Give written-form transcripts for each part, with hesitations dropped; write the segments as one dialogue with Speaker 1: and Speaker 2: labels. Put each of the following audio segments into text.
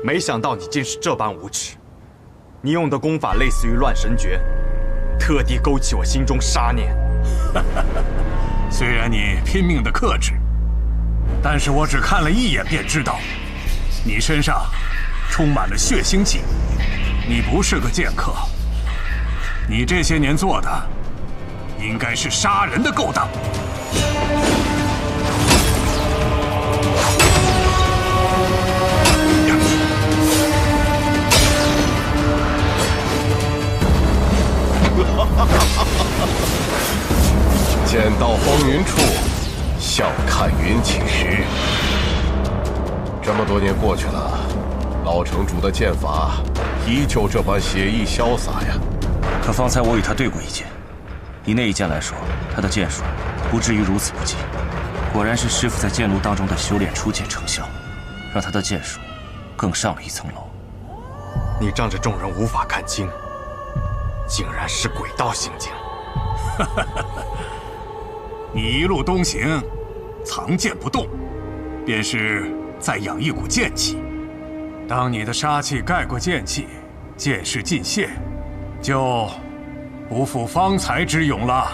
Speaker 1: 没想到你竟是这般无耻！你用的功法类似于乱神诀，特地勾起我心中杀念。
Speaker 2: 虽然你拼命的克制，但是我只看了一眼便知道，你身上充满了血腥气。你不是个剑客，你这些年做的应该是杀人的勾当。
Speaker 3: 剑到风云处，笑看云起时。这么多年过去了，老城主的剑法依旧这般写意潇洒呀。
Speaker 4: 可方才我与他对过一剑，以那一剑来说，他的剑术不至于如此不济。果然是师傅在剑路当中的修炼初见成效，让他的剑术更上了一层楼。
Speaker 1: 你仗着众人无法看清，竟然是鬼道行径。
Speaker 2: 你一路东行，藏剑不动，便是在养一股剑气。当你的杀气盖过剑气，剑势尽泄，就不负方才之勇了。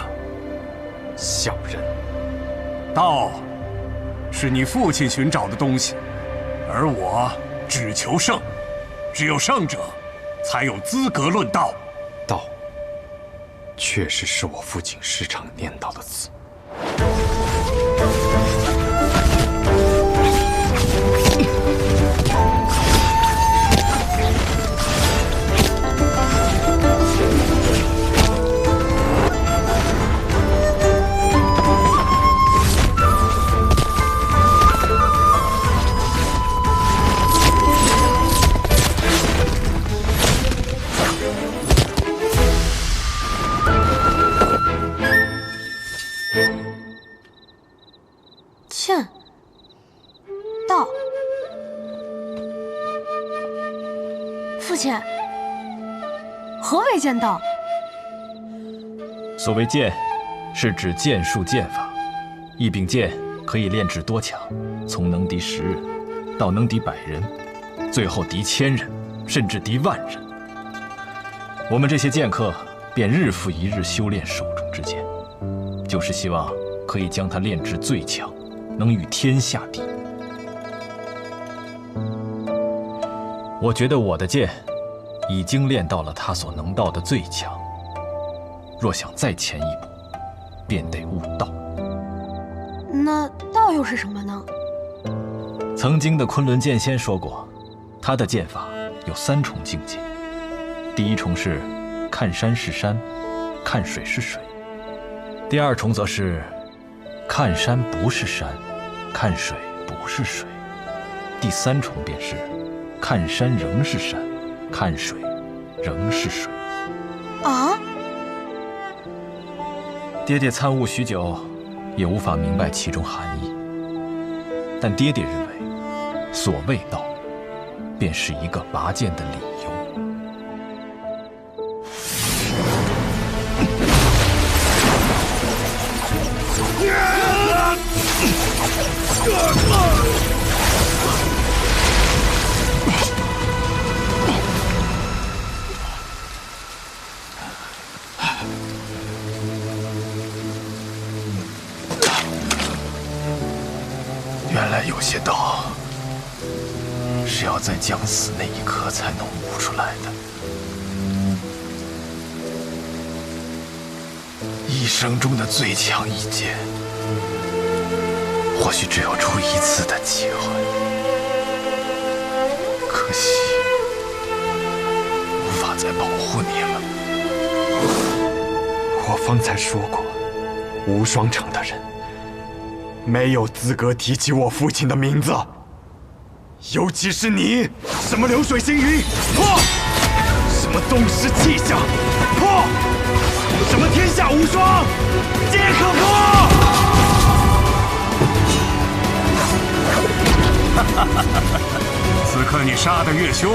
Speaker 1: 小人，
Speaker 2: 道是你父亲寻找的东西，而我只求胜，只有胜者才有资格论道。
Speaker 1: 道，确实是我父亲时常念叨的词。
Speaker 5: 剑道，父亲，何为剑道？
Speaker 6: 所谓剑，是指剑术剑法。一柄剑可以炼制多强，从能敌10人，到能敌100人，最后敌1000人，甚至敌10000人。我们这些剑客便日复一日修炼手中之剑，就是希望可以将它炼至最强，能与天下敌。我觉得我的剑已经练到了他所能到的最强，若想再前一步，便得悟道。
Speaker 5: 那道又是什么呢？
Speaker 6: 曾经的昆仑剑仙说过，他的剑法有3重境界。第1重是看山是山，看水是水；第2重则是看山不是山，看水不是水；第3重便是看山仍是山，看水仍是水。
Speaker 5: 啊！
Speaker 6: 爹爹参悟许久，也无法明白其中含义。但爹爹认为，所谓道，便是一个拔剑的理由。原来有些道是要在将死那一刻才能悟出来的。一生中的最强一剑，或许只有出1次的机会。可惜，无法再保护你了。
Speaker 1: 我方才说过，无双城的人没有资格提起我父亲的名字，尤其是你，什么流水星云，破；什么宗师气象，破；什么天下无双，皆可破。
Speaker 2: 此刻你杀得越凶，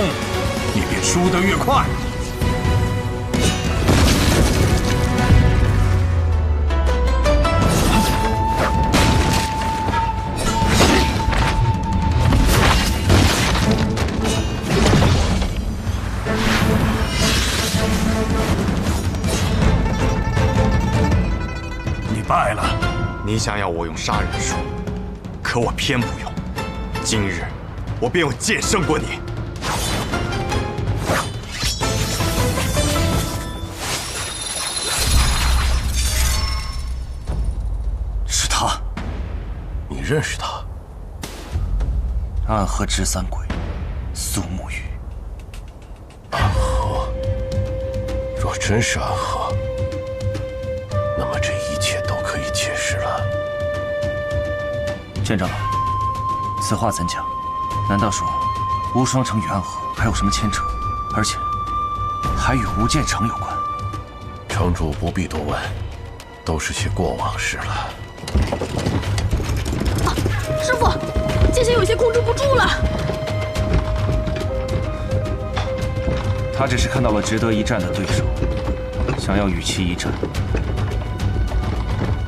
Speaker 2: 你便输得越快。你败了。
Speaker 1: 你想要我用杀人术，可我偏不用。今日我便用剑胜过你。
Speaker 4: 是他，
Speaker 3: 你认识他？
Speaker 4: 暗河执三鬼，苏沐雨。
Speaker 3: 暗河，若真是暗河，那么这一切都可以解释了。
Speaker 4: 剑长老，此话怎讲？难道说无双城与暗河还有什么牵扯？而且还与无剑城有关？
Speaker 3: 城主不必多问，都是些过往事了。
Speaker 5: 啊，师傅，剑仙有些控制不住了。
Speaker 4: 他只是看到了值得一战的对手，想要与其一战。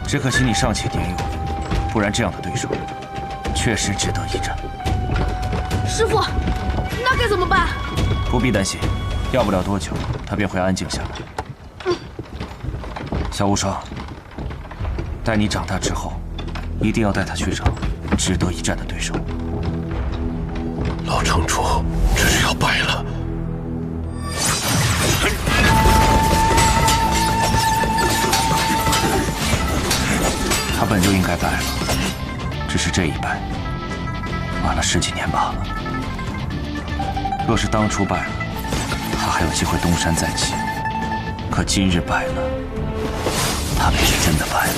Speaker 4: 只可惜你尚且年幼，不然这样的对手确实值得一战。
Speaker 5: 师傅，那该怎么办？
Speaker 4: 不必担心，要不了多久，他便会安静下来。小无双，待你长大之后，一定要带他去找值得一战的对手。
Speaker 3: 老城主，这是要败了。
Speaker 4: 他本就应该败了，只是这一败晚了10几年罢了。若是当初败了，他还有机会东山再起。可今日败了，他便是真的败了。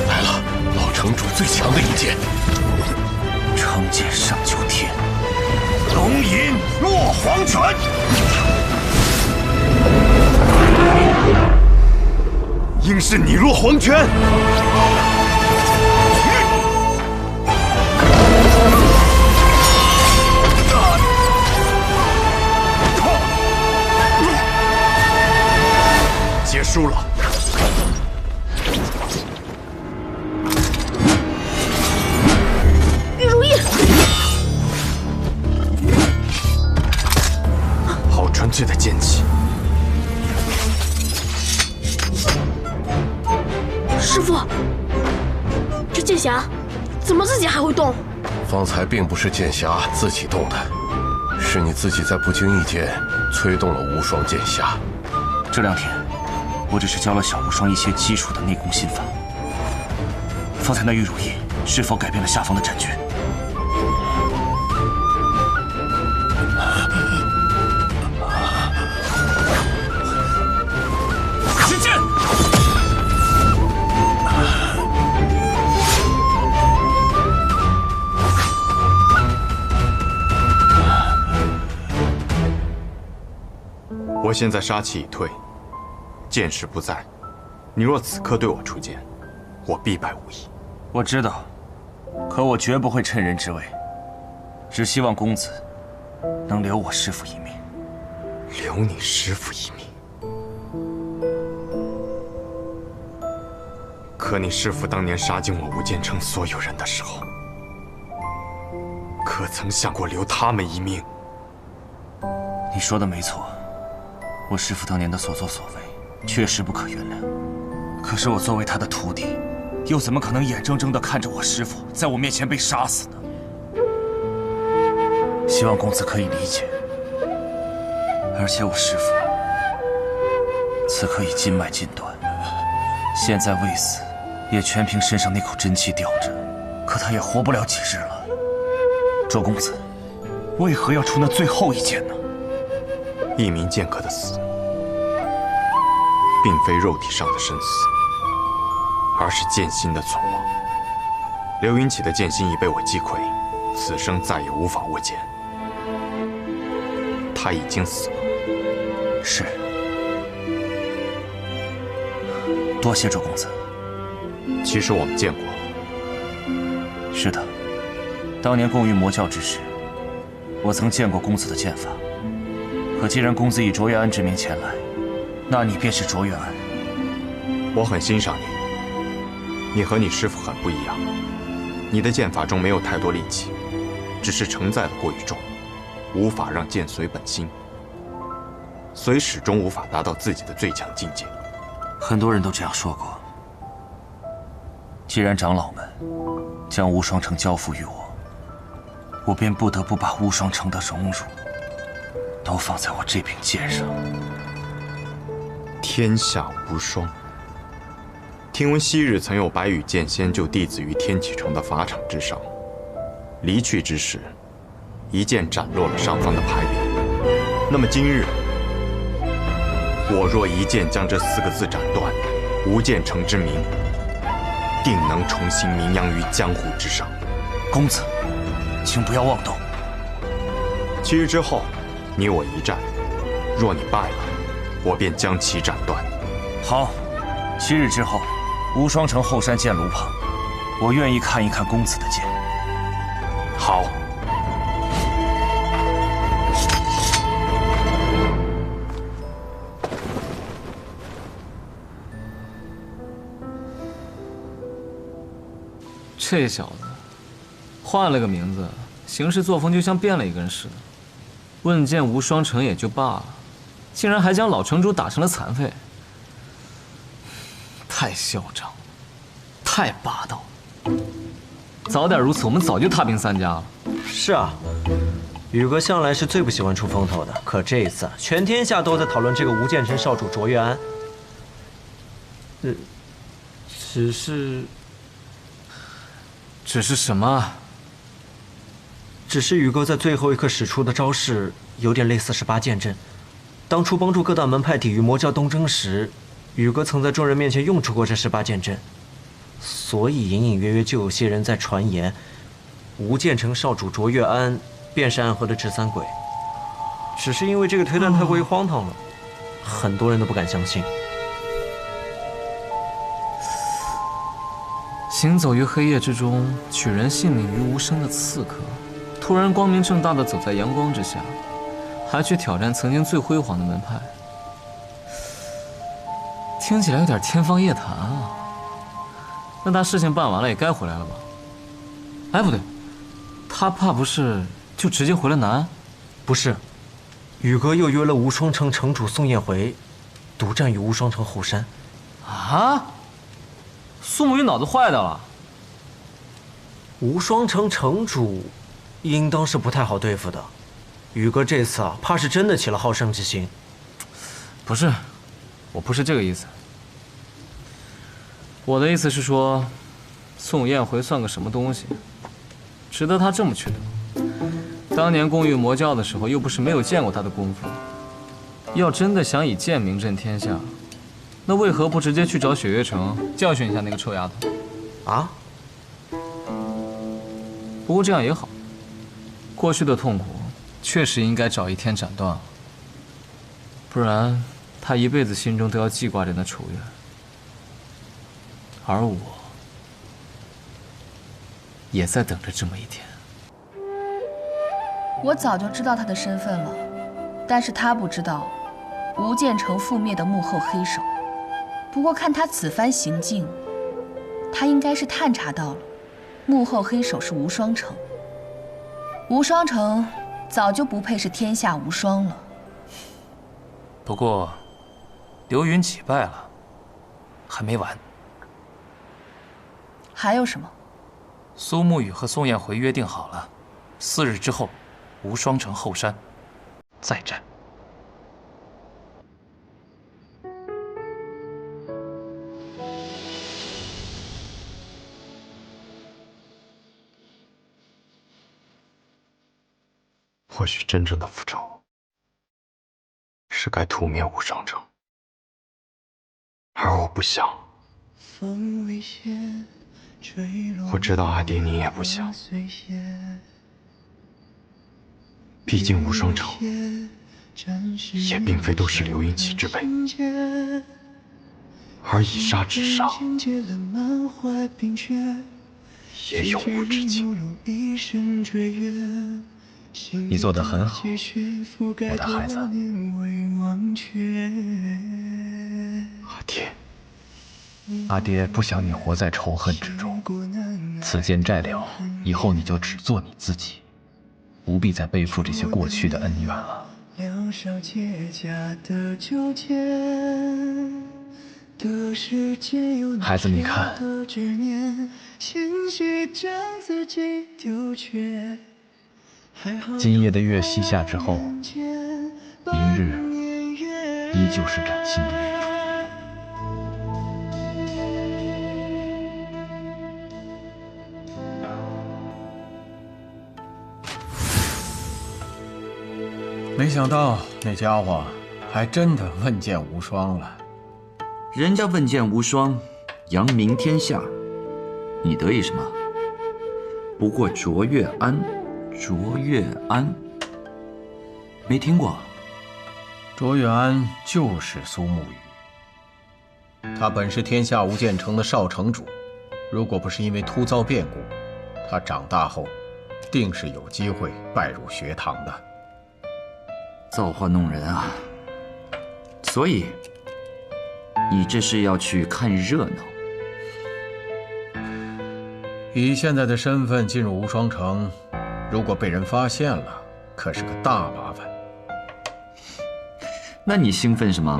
Speaker 3: 来了，老城主最强的一剑，
Speaker 4: 成剑上九天，
Speaker 2: 龙吟落黄泉。
Speaker 1: 应是你落黄泉。结束了。
Speaker 5: 玉如意，
Speaker 1: 好纯粹的剑气。
Speaker 5: 师傅，这剑匣怎么自己还会动？
Speaker 3: 方才并不是剑匣自己动的，是你自己在不经意间催动了无双剑匣。
Speaker 4: 这2天，我只是教了小无双一些基础的内功心法。方才那玉如意是否改变了下方的战局？使剑！
Speaker 1: 我现在杀气已退，剑势不在，你若此刻对我出剑，我必败无疑。
Speaker 4: 我知道，可我绝不会趁人之危，只希望公子能留我师父一命。
Speaker 1: 留你师父一命？可你师父当年杀尽我无间城所有人的时候，可曾想过留他们一命？
Speaker 4: 你说的没错，我师父当年的所作所为确实不可原谅。可是我作为他的徒弟，又怎么可能眼睁睁地看着我师父在我面前被杀死呢？希望公子可以理解。而且我师父此刻已筋脉尽断，现在未死，也全凭身上那口真气吊着，可他也活不了几日了。周公子，为何要出那最后一剑呢？
Speaker 1: 一名剑客的死，并非肉体上的生死，而是剑心的存亡。刘云起的剑心已被我击溃，此生再也无法握剑。他已经死了。
Speaker 4: 是。多谢周公子。
Speaker 1: 其实我们见过。
Speaker 4: 是的，当年共于魔教之时，我曾见过公子的剑法。可既然公子以卓越安之名前来，那你便是卓越安。
Speaker 1: 我很欣赏你，你和你师父很不一样。你的剑法中没有太多力气，只是承载的过于重，无法让剑随本心，所以始终无法达到自己的最强境界。
Speaker 4: 很多人都这样说过。既然长老们将无双城交付于我，我便不得不把无双城的荣辱都放在我这柄剑上。
Speaker 1: 天下无双。听闻昔日曾有白羽剑仙救弟子于天启城的法场之上，离去之时，一剑斩落了上方的牌匾。那么今日，我若一剑将这4个字斩断，无剑城之名，定能重新名扬于江湖之上。
Speaker 4: 公子，请不要妄动。
Speaker 1: 7日之后，你我一战，若你败了，我便将其斩断。
Speaker 4: 好，7日之后，无双城后山剑炉旁，我愿意看一看公子的剑。
Speaker 1: 好。
Speaker 6: 这小子换了个名字，行事作风就像变了一个人似的。问剑无双城也就罢了，竟然还将老城主打成了残废，太嚣张，太霸道了。早点如此，我们早就踏平3家了。
Speaker 7: 是啊，宇哥向来是最不喜欢出风头的，可这一次全天下都在讨论这个无剑城少主卓越安。
Speaker 6: 只是什么？
Speaker 7: 只是宇哥在最后一刻使出的招式有点类似18剑阵。当初帮助各大门派抵御魔教东征时，宇哥曾在众人面前用出过这18剑阵，所以隐隐约约就有些人在传言，无剑城少主卓越安便是暗河的执三鬼。只是因为这个推断太过于荒唐了，很多人都不敢相信。
Speaker 6: 行走于黑夜之中，取人性命于无声的刺客，突然光明正大的走在阳光之下，还去挑战曾经最辉煌的门派，听起来有点天方夜谭啊。那他事情办完了也该回来了吧？哎，不对，他怕不是就直接回了南安？
Speaker 7: 不是，宇哥又约了无双城城主宋彦回，独占于无双城后山。
Speaker 6: 啊？苏沐雨脑子坏掉了？
Speaker 7: 无双城城主应当是不太好对付的，宇哥这次怕是真的起了好胜之心。
Speaker 6: 不是，我不是这个意思。
Speaker 8: 我的意思是说，宋燕回算个什么东西，值得他这么去等？当年共御魔教的时候，又不是没有见过他的功夫。要真的想以剑名震天下，那为何不直接去找雪月城教训一下那个臭丫头？
Speaker 7: 啊？
Speaker 8: 不过这样也好，过去的痛苦确实应该找一天斩断了，不然他一辈子心中都要记挂着那仇怨。而我，也在等着这么一天。
Speaker 9: 我早就知道他的身份了，但是他不知道吴建成覆灭的幕后黑手。不过看他此番行径，他应该是探查到了幕后黑手是无双城。无双城早就不配是天下无双了。
Speaker 6: 不过，刘云起败了，还没完。
Speaker 9: 还有什么？
Speaker 6: 苏沐雨和宋燕回约定好了，4日之后，无双城后山再战。
Speaker 1: 或许真正的复仇是该屠灭无双城，而我不想。我知道阿爹你也不想，毕竟无双城也并非都是刘云起之辈，而以杀之上也有无止境。
Speaker 6: 你做得很好，我的孩子。阿爹不想你活在仇恨之中。此剑债了，以后你就只做你自己，不必再背负这些过去的恩怨了。孩子，你看，今夜的月西下之后，明日依旧是崭新的日出。
Speaker 2: 没想到那家伙还真的问剑无双了。
Speaker 10: 人家问剑无双，扬名天下，你得意什么？不过卓越安，卓越安，没听过。
Speaker 2: 卓越安就是苏沐雨，他本是天下无剑城的少城主，如果不是因为突遭变故，他长大后定是有机会拜入学堂的。
Speaker 10: 造化弄人啊！所以你这是要去看热闹？
Speaker 2: 以现在的身份进入无双城，如果被人发现了，可是个大麻烦。
Speaker 10: 那你兴奋什么？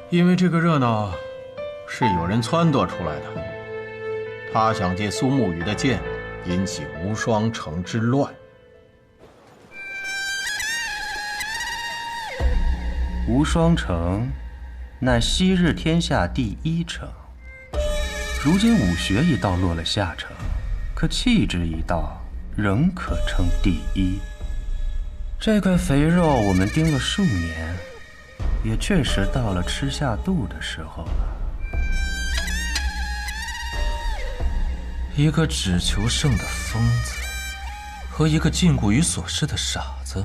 Speaker 2: 因为这个热闹是有人撺掇出来的，他想借苏沐雨的剑引起无双城之乱。
Speaker 11: 无双城乃昔日天下第一城，如今武学一道落了下乘，可气质一道仍可称第一。这块肥肉我们盯了数年，也确实到了吃下肚的时候了。
Speaker 8: 一个只求胜的疯子，和一个禁锢于所事的傻子。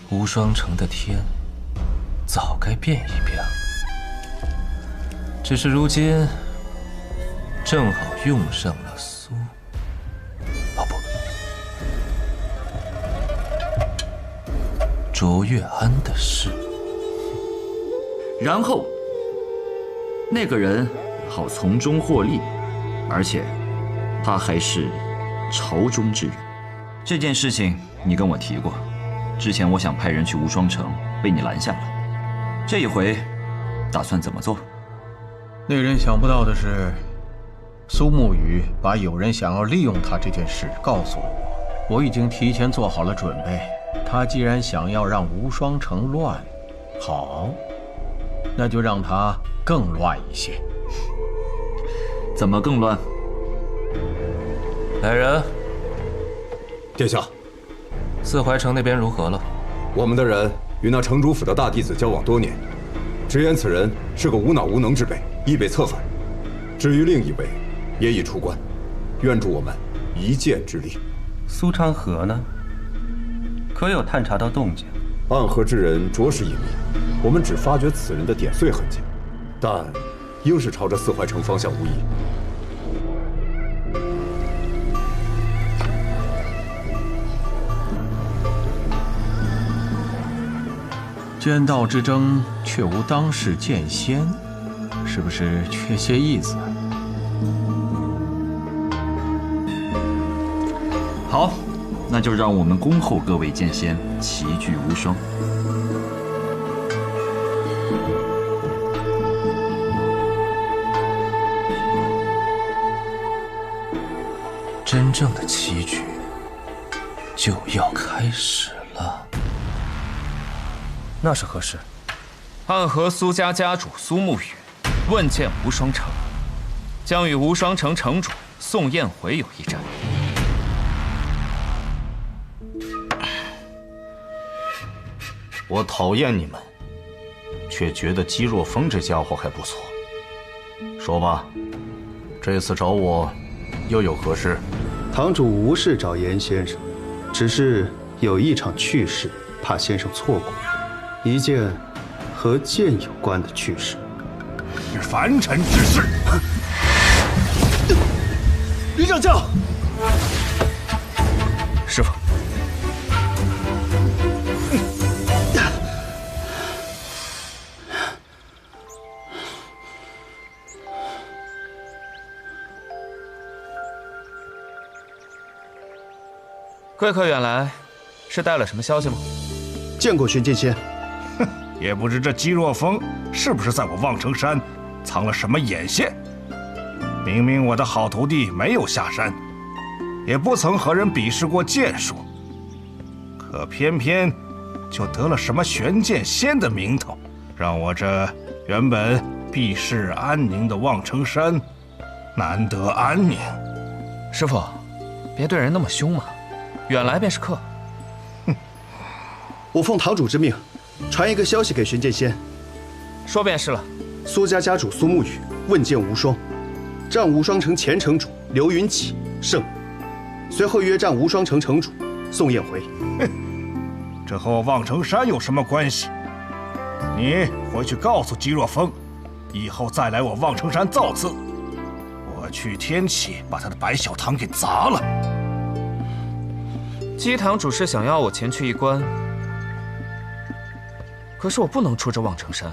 Speaker 8: 无双城的天早该变一变了，只是如今正好用上了卓越安的事。
Speaker 10: 然后那个人好从中获利，而且他还是朝中之人。这件事情你跟我提过，之前我想派人去无双城，被你拦下了。这一回打算怎么做？
Speaker 2: 令人想不到的是，苏沐雨把有人想要利用他这件事告诉了我，我已经提前做好了准备。他既然想要让无双城乱，好，
Speaker 12: 那就让它更乱一些。
Speaker 10: 怎么更乱？
Speaker 8: 来人！
Speaker 13: 殿下，
Speaker 8: 四怀城那边如何了？
Speaker 13: 我们的人与那城主府的大弟子交往多年，直言此人是个无脑无能之辈，易被策反。至于另一位，也已出关，愿助我们一箭之力。
Speaker 11: 苏昌河呢？可有探查到动静？
Speaker 13: 暗河之人着实隐秘，我们只发觉此人的点碎痕迹，但应是朝着四怀城方向无疑。
Speaker 12: 剑道之争却无当世剑仙，是不是缺些意思？
Speaker 10: 好，那就让我们恭候各位剑仙齐聚无双。
Speaker 8: 真正的棋局就要开始了。那是何事？
Speaker 14: 暗河苏家家主苏沐雨问剑无双城，将与无双城城主宋彦回有一战。
Speaker 15: 我讨厌你们，却觉得姬若风这家伙还不错。说吧，这次找我又有何事？
Speaker 16: 堂主无事找严先生，只是有一场趣事，怕先生错过，一件和剑有关的趣事。
Speaker 2: 是凡尘之事。
Speaker 7: 李掌教，
Speaker 14: 师傅。贵客远来，是带了什么消息吗？
Speaker 16: 见过玄剑仙。
Speaker 2: 哼，也不知这姬若风是不是在我望城山藏了什么眼线。明明我的好徒弟没有下山，也不曾和人比试过剑术，可偏偏就得了什么玄剑仙的名头，让我这原本避世安宁的望城山难得安宁。
Speaker 14: 师傅，别对人那么凶嘛。远来便是客。
Speaker 16: 我奉堂主之命，传一个消息给玄剑仙。
Speaker 14: 说便是了。
Speaker 16: 苏家家主苏沐雨问剑无双，战无双城前城主刘云起胜，随后约战无双城城主宋彦回。
Speaker 2: 这和我望城山有什么关系？你回去告诉姬若风，以后再来我望城山造次，我去天启把他的白小堂给砸了。
Speaker 14: 姬堂主是想要我前去一关，可是我不能出这望城山。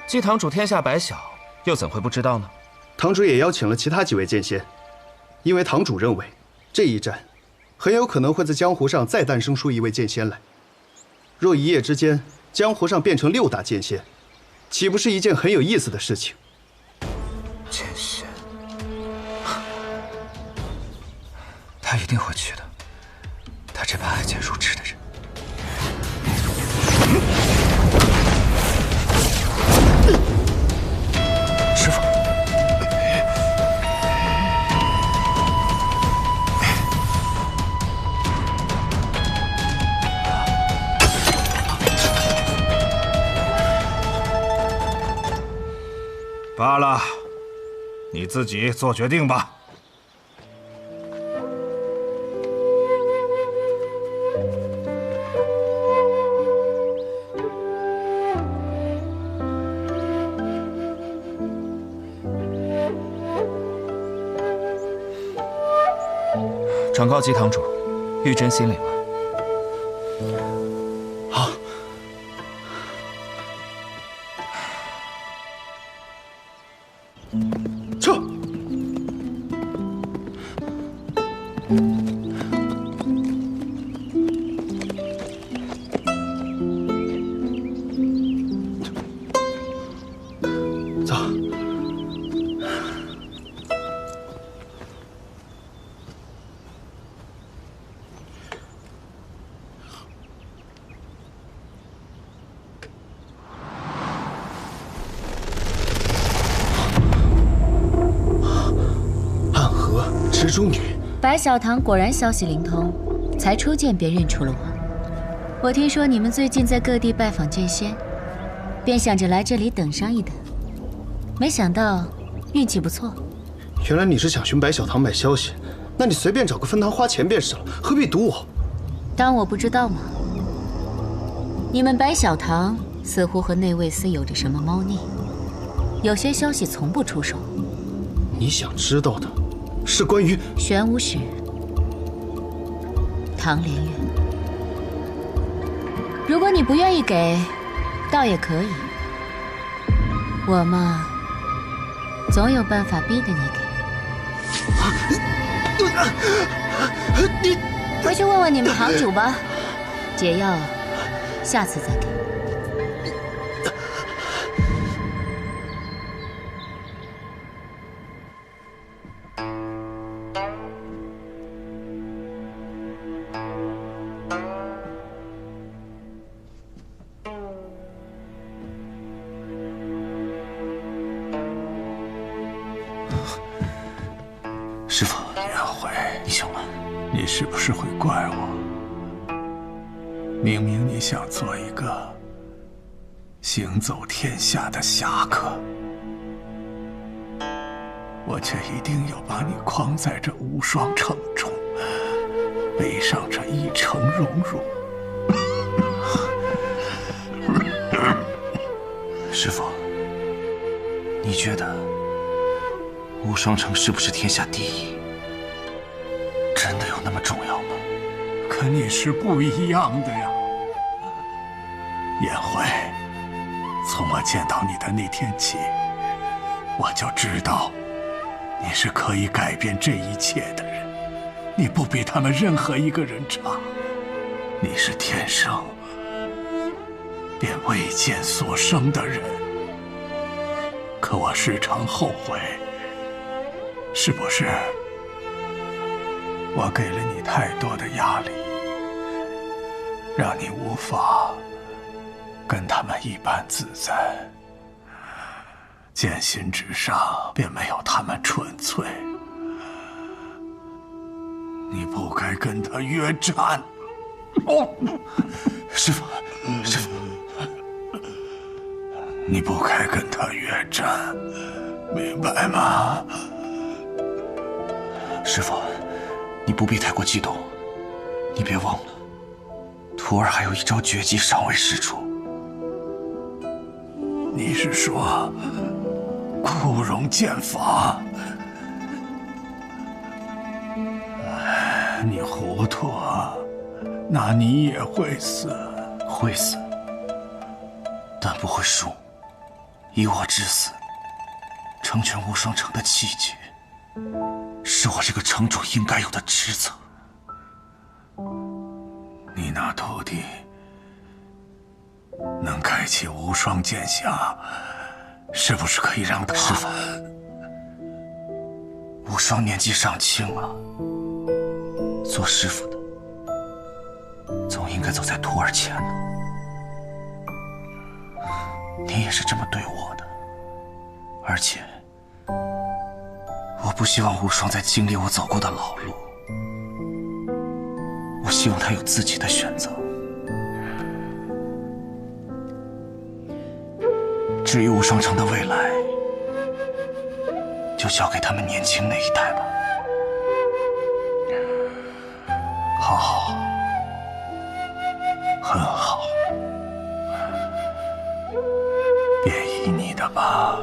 Speaker 14: 姬堂主天下白小，又怎会不知道呢？
Speaker 16: 堂主也邀请了其他几位剑仙，因为堂主认为这一战很有可能会在江湖上再诞生出一位剑仙来。若一夜之间江湖上变成6大剑仙，岂不是一件很有意思的事情？
Speaker 14: 剑仙，他一定会去的。他这般爱剑如痴的人。师傅，
Speaker 2: 罢了，你自己做决定吧。
Speaker 14: 转告姬堂主，玉珍心领了。
Speaker 16: 好。撤。走。是中女。
Speaker 17: 白小棠果然消息灵通，才初见便认出了我。我听说你们最近在各地拜访剑仙，便想着来这里等上一等，没想到运气不错。
Speaker 16: 原来你是想寻白小棠买消息，那你随便找个分堂花钱便是了，何必堵我？
Speaker 17: 当我不知道吗？你们白小棠似乎和内卫司有着什么猫腻，有些消息从不出手。
Speaker 16: 你想知道的是关于
Speaker 17: 玄武使唐连月。如果你不愿意给，倒也可以。我嘛，总有办法逼得你给。你回去问问你们堂主吧，解药下次再给。
Speaker 2: 师傅，颜回，你醒了。你是不是会怪我？明明你想做一个行走天下的侠客，我却一定要把你框在这无双城中，背上这一城荣辱。
Speaker 4: 师傅，你觉得无双城是不是天下第一？真的有那么重要吗？
Speaker 2: 可你是不一样的呀，颜回。从我见到你的那天起，我就知道你是可以改变这一切的人。你不比他们任何一个人差，你是天生便为剑所生的人。可我时常后悔，是不是我给了你太多的压力，让你无法跟他们一般自在？剑心之上便没有他们纯粹，你不该跟他约战。
Speaker 4: 师父，师父，
Speaker 2: 你不该跟他约战，明白吗？
Speaker 4: 师父，你不必太过激动。你别忘了，徒儿还有一招绝技尚未施出。
Speaker 2: 你是说枯荣剑法？你糊涂啊！那你也会死。
Speaker 4: 会死，但不会输。以我之死，成全无双城的气节，是我这个城主应该有的职责。
Speaker 2: 你那徒弟能开启无双剑匣，是不是可以让他？
Speaker 4: 师父，无双年纪尚轻啊，做师父的总应该走在徒儿前呢。你也是这么对我的，而且我不希望无双再经历我走过的老路，我希望他有自己的选择。至于无双城的未来，就交给他们年轻那一代吧。
Speaker 2: 好，很好，便依你的吧。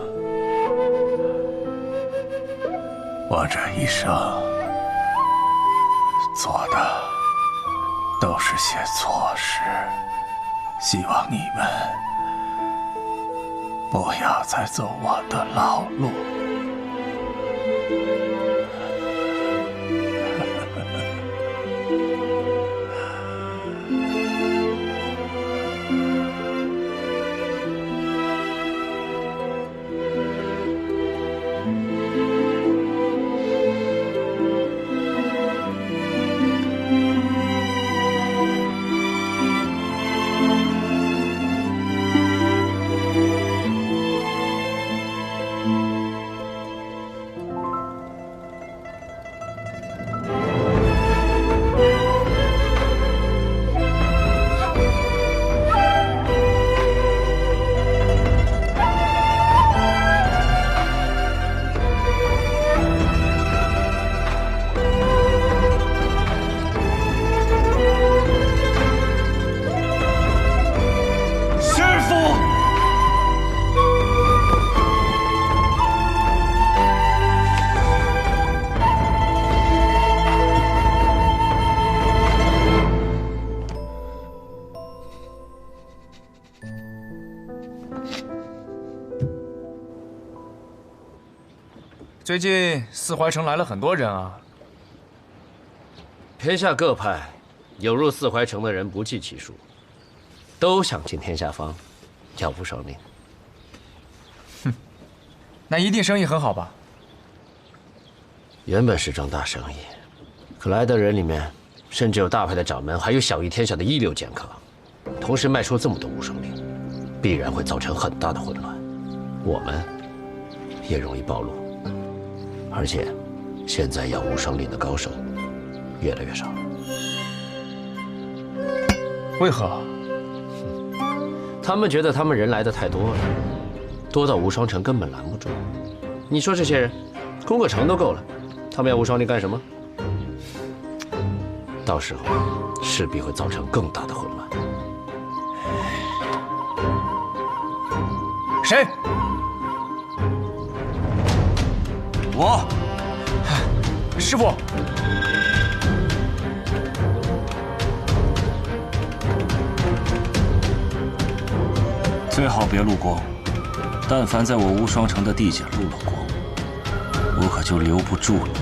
Speaker 2: 我这一生做的都是些错事，希望你们不要再走我的老路。
Speaker 14: 最近四怀城来了很多人啊。
Speaker 18: 天下各派有入四怀城的人不计其数，都想进天下坊，要无双令。
Speaker 14: 哼，那一定生意很好吧？
Speaker 18: 原本是桩大生意，可来的人里面，甚至有大派的掌门，还有享誉天下的一流剑客，同时卖出这么多无双令，必然会造成很大的混乱，我们也容易暴露。而且，现在养无双令的高手越来越少。
Speaker 14: 为何？
Speaker 18: 他们觉得他们人来的太多了，多到无双城根本拦不住。你说这些人，攻个城都够了，他们要无双令干什么？到时候势必会造成更大的混乱。
Speaker 14: 谁？
Speaker 4: 我。
Speaker 14: 师傅。
Speaker 4: 最好别路过，但凡在我无双城的地界路过，我可就留不住了。